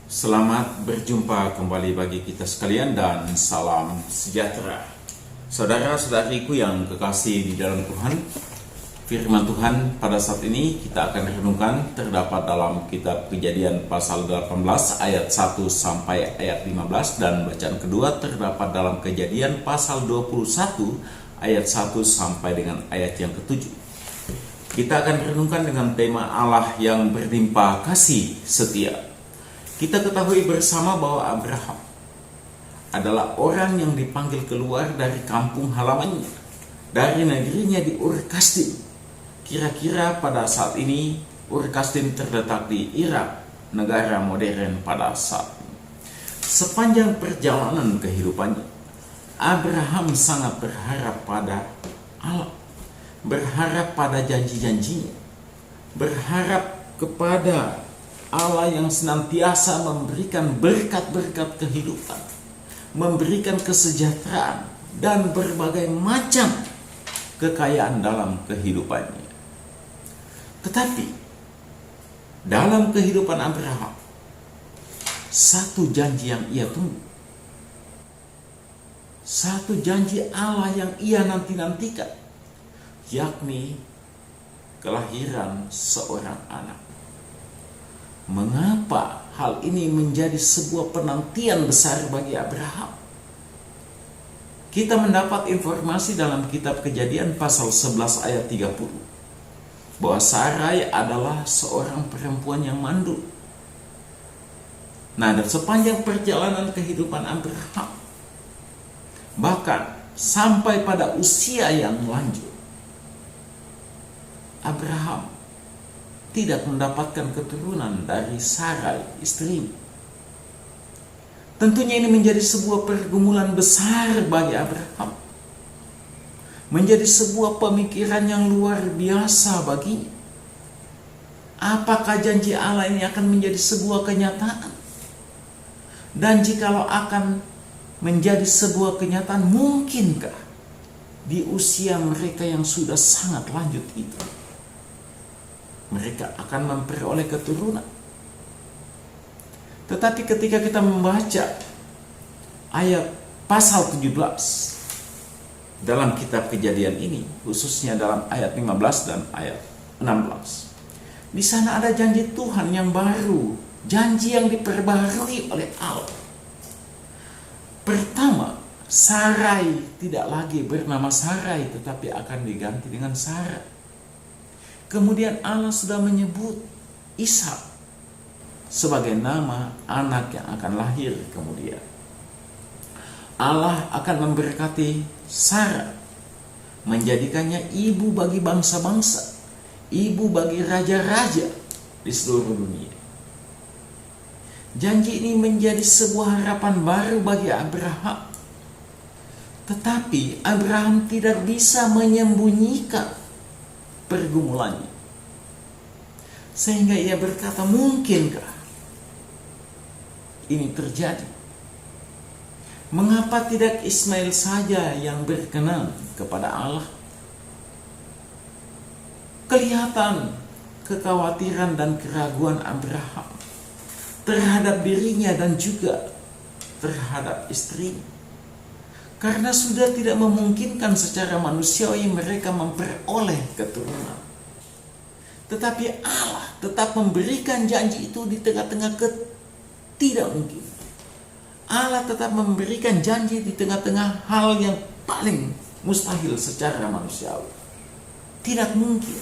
Selamat berjumpa kembali bagi kita sekalian dan salam sejahtera. Saudara-saudariku yang kekasih di dalam Tuhan, firman Tuhan pada saat ini kita akan renungkan terdapat dalam kitab Kejadian pasal 18 ayat 1 sampai ayat 15, dan bacaan kedua terdapat dalam Kejadian pasal 21 ayat 1 sampai dengan ayat yang ke-7. Kita akan renungkan dengan tema Allah yang berlimpah kasih setia. Kita ketahui bersama bahwa Abraham adalah orang yang dipanggil keluar dari kampung halamannya, dari negerinya di Ur Kasdim. Kira-kira pada saat ini Ur Kasdim terletak di Irak, negara modern pada saat ini. Sepanjang perjalanan kehidupannya, Abraham sangat berharap pada Allah, berharap pada janji-janjinya, berharap kepada Allah yang senantiasa memberikan berkat-berkat kehidupan, memberikan kesejahteraan dan berbagai macam kekayaan dalam kehidupannya. Tetapi dalam kehidupan Abraham, satu janji yang ia tunggu, satu janji Allah yang ia nanti-nantikan, yakni kelahiran seorang anak. Mengapa hal ini menjadi sebuah penantian besar bagi Abraham? Kita mendapat informasi dalam kitab Kejadian pasal 11 ayat 30 bahwa Sarai adalah seorang perempuan yang mandul. Nah, dan sepanjang perjalanan kehidupan Abraham, bahkan sampai pada usia yang lanjut, Abraham tidak mendapatkan keturunan dari Sarai istrinya. Tentunya ini menjadi sebuah pergumulan besar bagi Abraham, menjadi sebuah pemikiran yang luar biasa baginya. Apakah janji Allah ini akan menjadi sebuah kenyataan? Dan jikalau akan menjadi sebuah kenyataan, mungkinkah di usia mereka yang sudah sangat lanjut itu mereka akan memperoleh keturunan? Tetapi ketika kita membaca ayat pasal 17 dalam kitab Kejadian ini, khususnya dalam ayat 15 dan ayat 16, di sana ada janji Tuhan yang baru, janji yang diperbaharui oleh Allah. Pertama, Sarai tidak lagi bernama Sarai, tetapi akan diganti dengan Sarah. Kemudian Allah sudah menyebut Ishak sebagai nama anak yang akan lahir kemudian. Allah akan memberkati Sarah, menjadikannya ibu bagi bangsa-bangsa, ibu bagi raja-raja di seluruh dunia. Janji ini menjadi sebuah harapan baru bagi Abraham. Tetapi Abraham tidak bisa menyembunyikan pergumulannya, sehingga ia berkata, mungkinkah ini terjadi? Mengapa tidak Ismail saja yang berkenan kepada Allah? Kelihatan kekhawatiran dan keraguan Abraham terhadap dirinya dan juga terhadap istrinya, karena sudah tidak memungkinkan secara manusiawi mereka memperoleh keturunan. Tetapi Allah tetap memberikan janji itu di tengah-tengah ketidakmungkinan. Allah tetap memberikan janji di tengah-tengah hal yang paling mustahil secara manusiawi. Tidak mungkin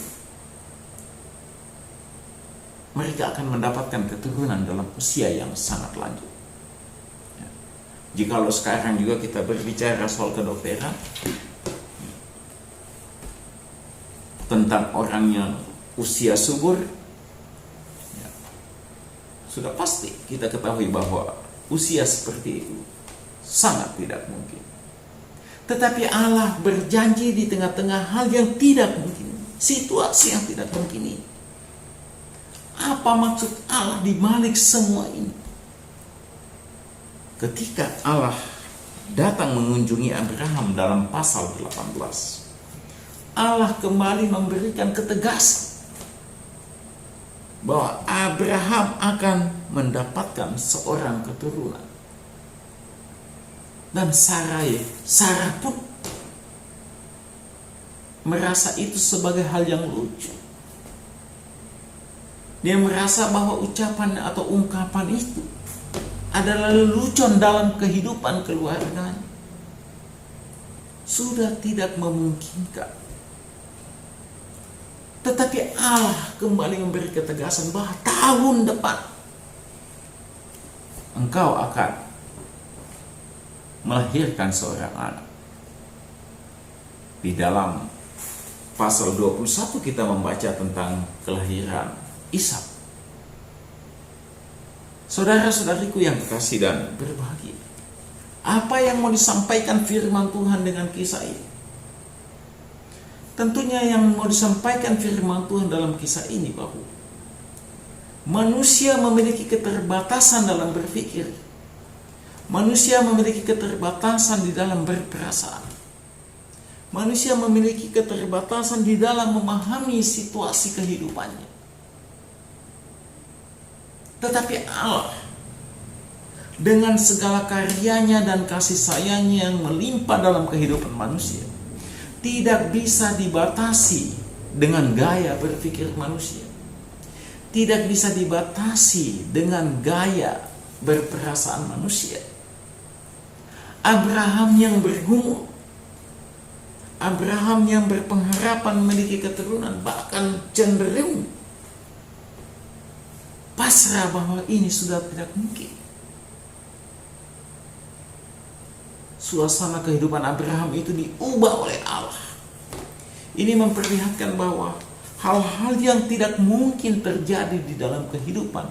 mereka akan mendapatkan keturunan dalam usia yang sangat lanjut. Jikalau sekarang juga kita berbicara soal kedokteran, tentang orang yang usia subur, sudah pasti kita ketahui bahwa usia seperti itu sangat tidak mungkin. Tetapi Allah berjanji di tengah-tengah hal yang tidak mungkin, situasi yang tidak mungkin ini. Apa maksud Allah di balik semua ini? Ketika Allah datang mengunjungi Abraham dalam pasal 18, Allah kembali memberikan ketegasan bahwa Abraham akan mendapatkan seorang keturunan. Dan Sarah pun merasa itu sebagai hal yang lucu. Dia merasa bahwa ucapan atau ungkapan itu adalah lelucon dalam kehidupan keluarganya. Sudah tidak memungkinkan. Tetapi Allah kembali memberi ketegasan bahwa tahun depan engkau akan melahirkan seorang anak. Di dalam pasal 21 kita membaca tentang kelahiran Ishak. Saudara-saudariku yang kekasih dan berbahagia, apa yang mau disampaikan firman Tuhan dengan kisah ini? Tentunya yang mau disampaikan firman Tuhan dalam kisah ini bahwa manusia memiliki keterbatasan dalam berpikir. Manusia memiliki keterbatasan di dalam berperasaan. Manusia memiliki keterbatasan di dalam memahami situasi kehidupannya. Tetapi Allah dengan segala karyanya dan kasih sayangnya yang melimpah dalam kehidupan manusia tidak bisa dibatasi dengan gaya berpikir manusia. Tidak bisa dibatasi dengan gaya berperasaan manusia. Abraham yang bergumul, Abraham yang berpengharapan memiliki keturunan, bahkan cenderung pasrah bahwa ini sudah tidak mungkin. Suasana kehidupan Abraham itu diubah oleh Allah. Ini memperlihatkan bahwa hal-hal yang tidak mungkin terjadi di dalam kehidupan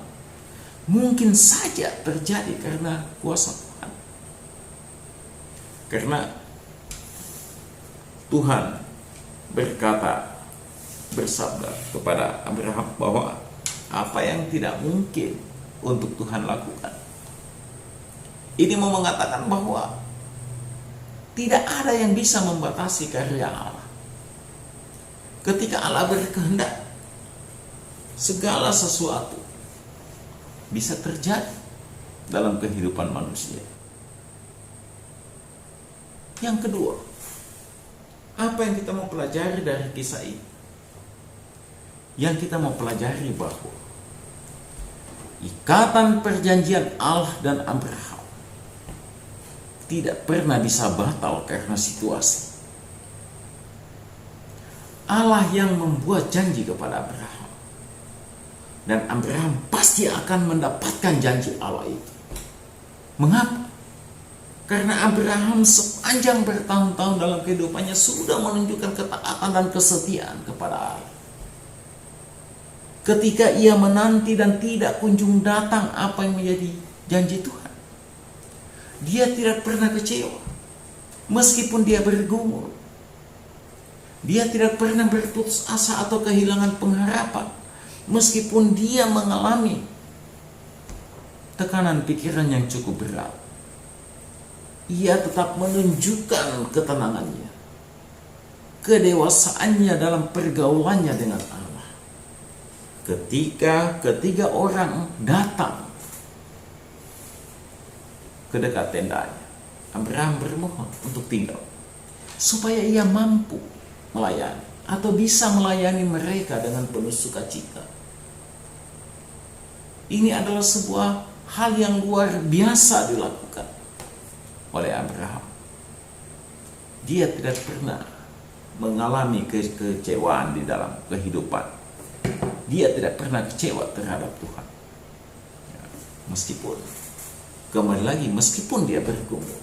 mungkin saja terjadi karena kuasa Tuhan. Karena Tuhan bersabda kepada Abraham bahwa apa yang tidak mungkin untuk Tuhan lakukan. Ini mau mengatakan bahwa tidak ada yang bisa membatasi karya Allah. Ketika Allah berkehendak, segala sesuatu bisa terjadi dalam kehidupan manusia. Yang kedua, apa yang kita mau pelajari dari kisah ini? Yang kita mau pelajari bahwa ikatan perjanjian Allah dan Abraham tidak pernah bisa batal karena situasi. Allah yang membuat janji kepada Abraham, dan Abraham pasti akan mendapatkan janji Allah itu. Mengapa? Karena Abraham sepanjang bertahun-tahun dalam kehidupannya sudah menunjukkan ketaatan dan kesetiaan kepada Allah. Ketika ia menanti dan tidak kunjung datang apa yang menjadi janji Tuhan, dia tidak pernah kecewa. Meskipun dia bergumul, dia tidak pernah berputus asa atau kehilangan pengharapan. Meskipun dia mengalami tekanan pikiran yang cukup berat, ia tetap menunjukkan ketenangannya, kedewasaannya dalam pergaulannya dengan Allah. Ketika ketiga orang datang ke dekat tendanya, Abraham bermohon untuk tinggal supaya ia mampu melayani atau bisa melayani mereka dengan penuh sukacita. Ini adalah sebuah hal yang luar biasa dilakukan oleh Abraham. Dia tidak pernah mengalami kekecewaan di dalam kehidupan. Dia tidak pernah kecewa terhadap Tuhan. Meskipun, kembali lagi, meskipun dia bergumul.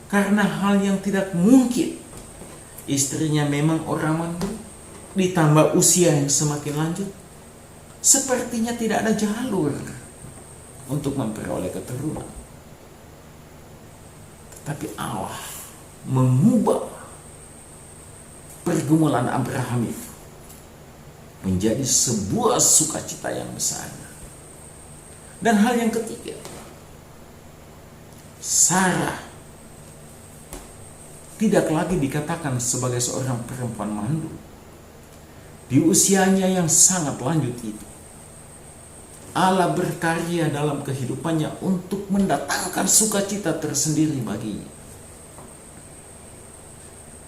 Karena hal yang tidak mungkin, istrinya memang orang mandul, ditambah usia yang semakin lanjut, sepertinya tidak ada jalur untuk memperoleh keturunan. Tapi Allah mengubah pergumulan Abraham itu menjadi sebuah sukacita yang besar. Dan hal yang ketiga, Sarah tidak lagi dikatakan sebagai seorang perempuan mandul, di usianya yang sangat lanjut itu, Allah berkarya dalam kehidupannya untuk mendatangkan sukacita tersendiri baginya.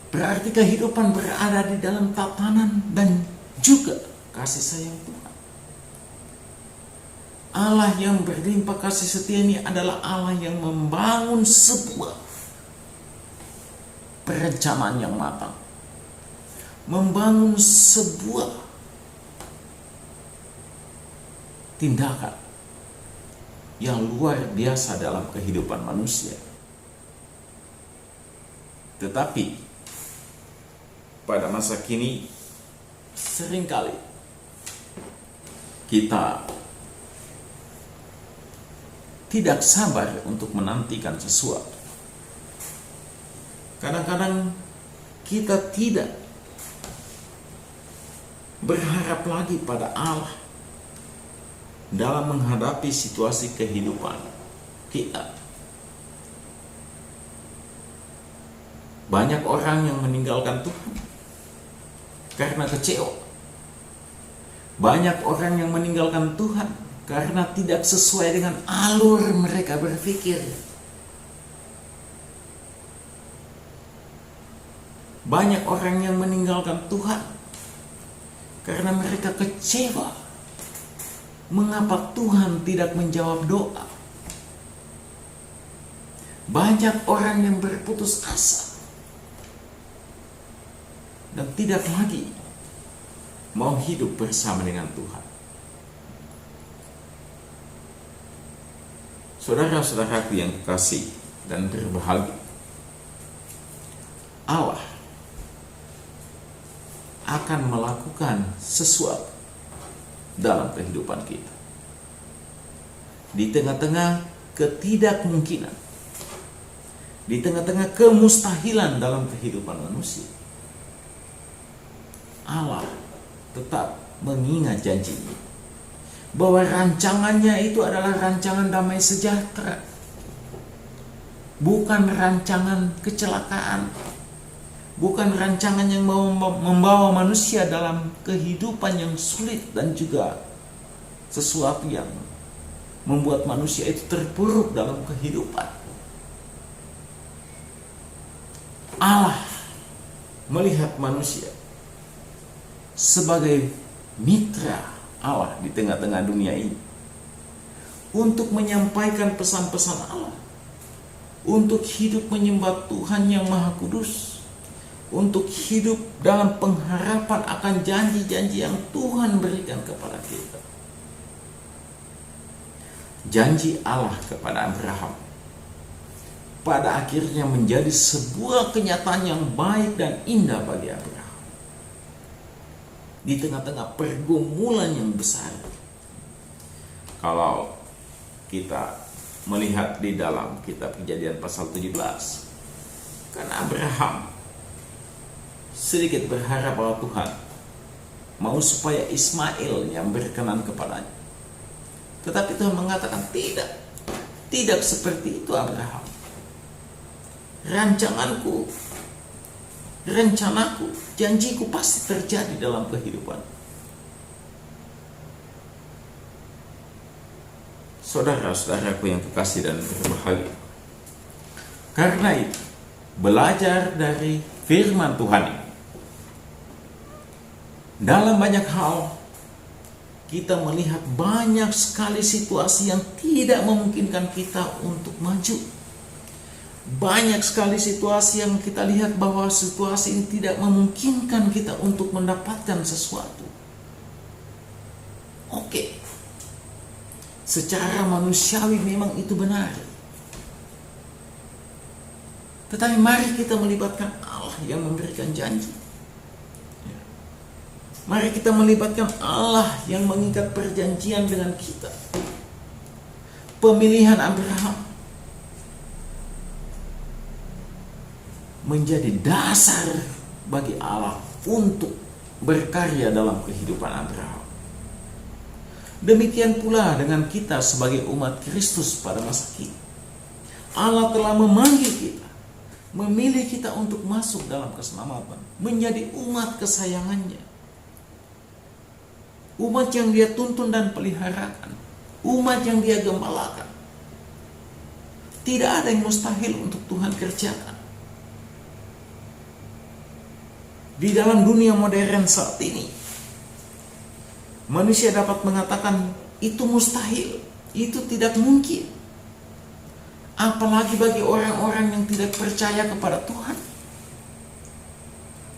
Berarti kehidupan berada di dalam tatanan dan juga kasih sayang Tuhan. Allah yang berlimpah kasih setia ini adalah Allah yang membangun sebuah perencanaan yang matang, membangun sebuah tindakan yang luar biasa dalam kehidupan manusia. Tetapi pada masa kini seringkali kita tidak sabar untuk menantikan sesuatu. Kadang-kadang kita tidak berharap lagi pada Allah dalam menghadapi situasi kehidupan kita. Banyak orang yang meninggalkan Tuhan karena kecewa. Banyak orang yang meninggalkan Tuhan karena tidak sesuai dengan alur mereka berpikir. Banyak orang yang meninggalkan Tuhan karena mereka kecewa. Mengapa Tuhan tidak menjawab doa? Banyak orang yang berputus asa dan tidak lagi mau hidup bersama dengan Tuhan. Saudara-saudaraku yang kekasih dan berbahagia, Allah akan melakukan sesuatu dalam kehidupan kita. Di tengah-tengah ketidakmungkinan, di tengah-tengah kemustahilan dalam kehidupan manusia, Allah tetap mengingat janjinya bahwa rancangannya itu adalah rancangan damai sejahtera, bukan rancangan kecelakaan, bukan rancangan yang membawa manusia dalam kehidupan yang sulit dan juga sesuatu yang membuat manusia itu terpuruk dalam kehidupan. Allah melihat manusia sebagai mitra Allah di tengah-tengah dunia ini untuk menyampaikan pesan-pesan Allah, untuk hidup menyembah Tuhan yang Maha Kudus, untuk hidup dalam pengharapan akan janji-janji yang Tuhan berikan kepada kita. Janji Allah kepada Abraham pada akhirnya menjadi sebuah kenyataan yang baik dan indah bagi Abraham. Di tengah-tengah pergumulan yang besar. Kalau kita melihat di dalam kitab Kejadian pasal 17, karena Abraham sedikit berharap bahwa Tuhan mau supaya Ismail yang berkenan kepadanya. Tetapi Tuhan mengatakan tidak seperti itu Abraham. Rencanaku, janjiku pasti terjadi dalam kehidupan. Saudara-saudaraku yang kekasih dan berbahagia, karena itu belajar dari firman Tuhan ini, dalam banyak hal kita melihat banyak sekali situasi yang tidak memungkinkan kita untuk maju. Banyak sekali situasi yang kita lihat bahwa situasi ini tidak memungkinkan kita untuk mendapatkan sesuatu. Oke, secara manusiawi memang itu benar. Tetapi mari kita melibatkan Allah yang memberikan janji. Mari kita melibatkan Allah yang mengikat perjanjian dengan kita. Pemilihan Abraham menjadi dasar bagi Allah untuk berkarya dalam kehidupan Abraham. Demikian pula dengan kita sebagai umat Kristus pada masa kini. Allah telah memanggil kita, memilih kita untuk masuk dalam keselamatan, menjadi umat kesayangannya. umat yang dia tuntun dan peliharakan, umat yang dia gembalakan. Tidak ada yang mustahil untuk Tuhan kerjakan. Di dalam dunia modern saat ini, manusia dapat mengatakan itu mustahil, itu tidak mungkin. Apalagi bagi orang-orang yang tidak percaya kepada Tuhan.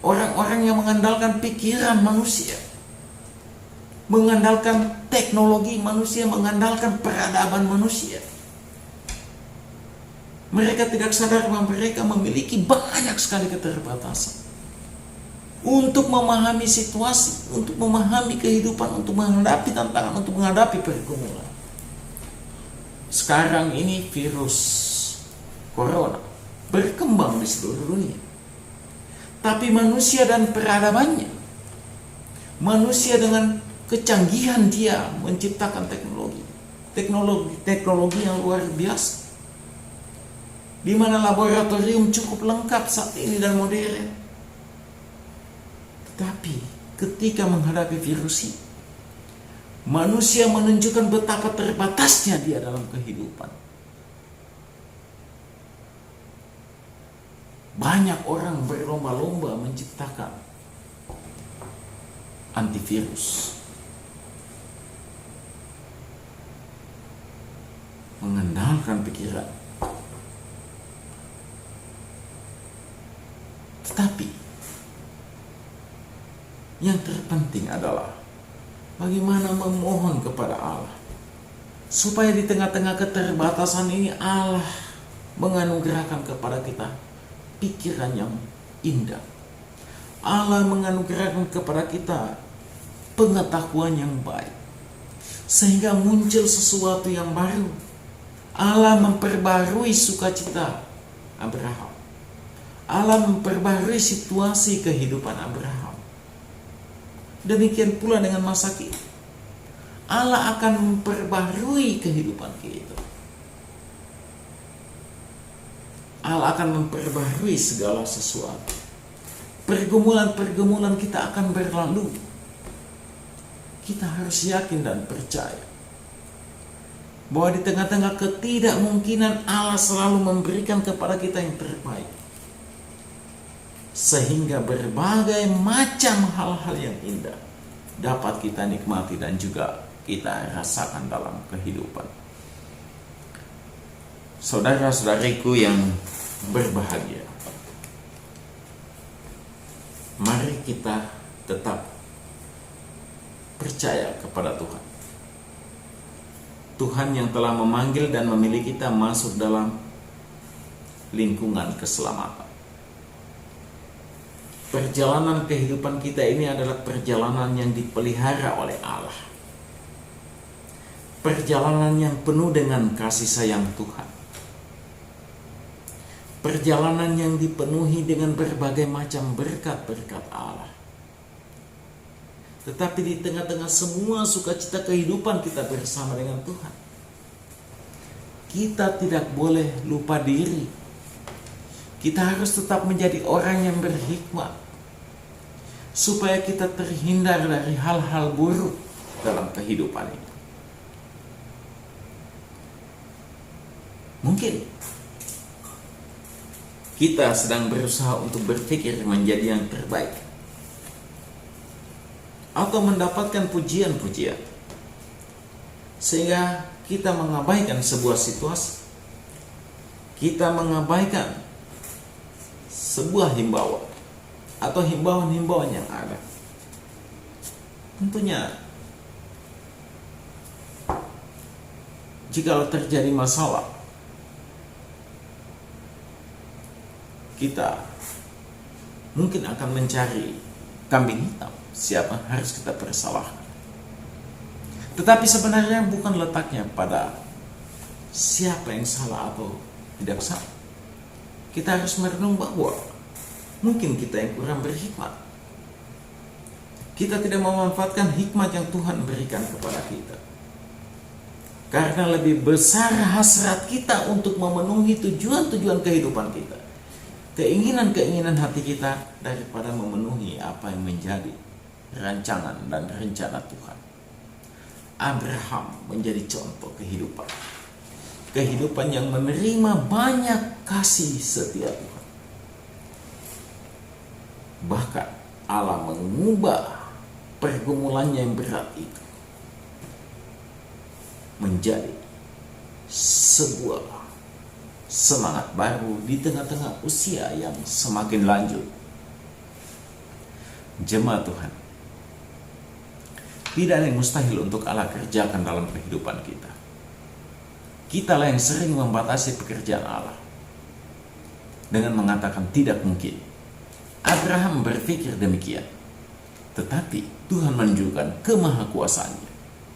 Orang-orang yang mengandalkan pikiran manusia, mengandalkan teknologi manusia, mengandalkan peradaban manusia. Mereka tidak sadar bahwa mereka memiliki banyak sekali keterbatasan untuk memahami situasi, untuk memahami kehidupan, untuk menghadapi tantangan, untuk menghadapi pergumulan. Sekarang ini virus corona berkembang di seluruh dunia. Tapi manusia dan peradabannya, manusia dengan kecanggihan dia menciptakan teknologi yang luar biasa, di mana laboratorium cukup lengkap saat ini dan modern. Tetapi ketika menghadapi virus ini, manusia menunjukkan betapa terbatasnya dia dalam kehidupan. Banyak orang berlomba-lomba menciptakan antivirus, mengandalkan pikiran. Tetapi yang terpenting adalah bagaimana memohon kepada Allah supaya di tengah-tengah keterbatasan ini Allah menganugerahkan kepada kita pikiran yang indah. Allah menganugerahkan kepada kita pengetahuan yang baik, sehingga muncul sesuatu yang baru. Allah memperbarui sukacita Abraham. Allah memperbarui situasi kehidupan Abraham. Demikian pula dengan masa kini. Allah akan memperbarui kehidupan kita. Allah akan memperbarui segala sesuatu. Pergumulan-pergumulan kita akan berlalu. Kita harus yakin dan percaya bahwa di tengah-tengah ketidakmungkinan Allah selalu memberikan kepada kita yang terbaik. Sehingga berbagai macam hal-hal yang indah dapat kita nikmati dan juga kita rasakan dalam kehidupan. Saudara-saudariku yang berbahagia, mari kita tetap percaya kepada Tuhan. Tuhan yang telah memanggil dan memilih kita masuk dalam lingkungan keselamatan. Perjalanan kehidupan kita ini adalah perjalanan yang dipelihara oleh Allah. Perjalanan yang penuh dengan kasih sayang Tuhan. Perjalanan yang dipenuhi dengan berbagai macam berkat-berkat Allah. Tetapi di tengah-tengah semua sukacita kehidupan kita bersama dengan Tuhan, kita tidak boleh lupa diri. Kita harus tetap menjadi orang yang berhikmat, supaya kita terhindar dari hal-hal buruk dalam kehidupan ini. Mungkin kita sedang berusaha untuk berpikir menjadi yang terbaik, atau mendapatkan pujian-pujian, sehingga kita mengabaikan sebuah situasi, kita mengabaikan sebuah himbauan atau himbauan-himbauan yang ada. Tentunya jika terjadi masalah, kita mungkin akan mencari kambing hitam, siapa harus kita persalahkan. Tetapi sebenarnya bukan letaknya pada siapa yang salah atau tidak salah. Kita harus merenung bahwa mungkin kita yang kurang berhikmat. Kita tidak memanfaatkan hikmat yang Tuhan berikan kepada kita, karena lebih besar hasrat kita untuk memenuhi tujuan-tujuan kehidupan kita, keinginan-keinginan hati kita, daripada memenuhi apa yang menjadi rancangan dan rencana Tuhan. Abraham menjadi contoh kehidupan. Kehidupan yang menerima banyak kasih setia Tuhan. Bahkan Allah mengubah pergumulannya yang berat itu menjadi sebuah semangat baru di tengah-tengah usia yang semakin lanjut. Jemaat Tuhan, tidak ada yang mustahil untuk Allah kerjakan dalam kehidupan kita. Kitalah yang sering membatasi pekerjaan Allah dengan mengatakan tidak mungkin. Abraham berpikir demikian, tetapi Tuhan menunjukkan kemahakuasaannya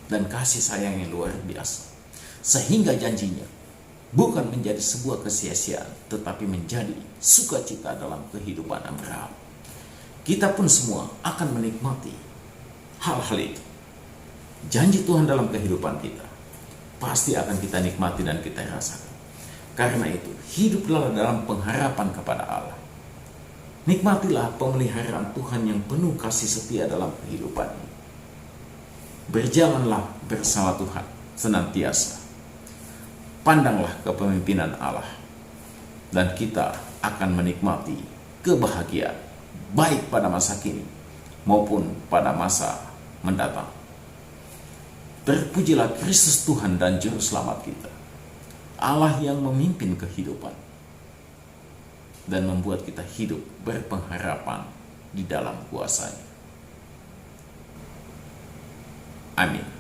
dan kasih sayang yang luar biasa, sehingga janjinya bukan menjadi sebuah kesia-siaan, tetapi menjadi sukacita dalam kehidupan Abraham. Kita pun semua akan menikmati hal-hal itu. Janji Tuhan dalam kehidupan kita pasti akan kita nikmati dan kita rasakan. Karena itu, hiduplah dalam pengharapan kepada Allah. Nikmatilah pemeliharaan Tuhan yang penuh kasih setia dalam kehidupan ini. Berjalanlah bersama Tuhan senantiasa. Pandanglah kepemimpinan Allah, dan kita akan menikmati kebahagiaan baik pada masa kini maupun pada masa mendatang. Terpujilah Kristus Tuhan dan Juru Selamat kita, Allah yang memimpin kehidupan dan membuat kita hidup berpengharapan di dalam kuasa-Nya. Amin.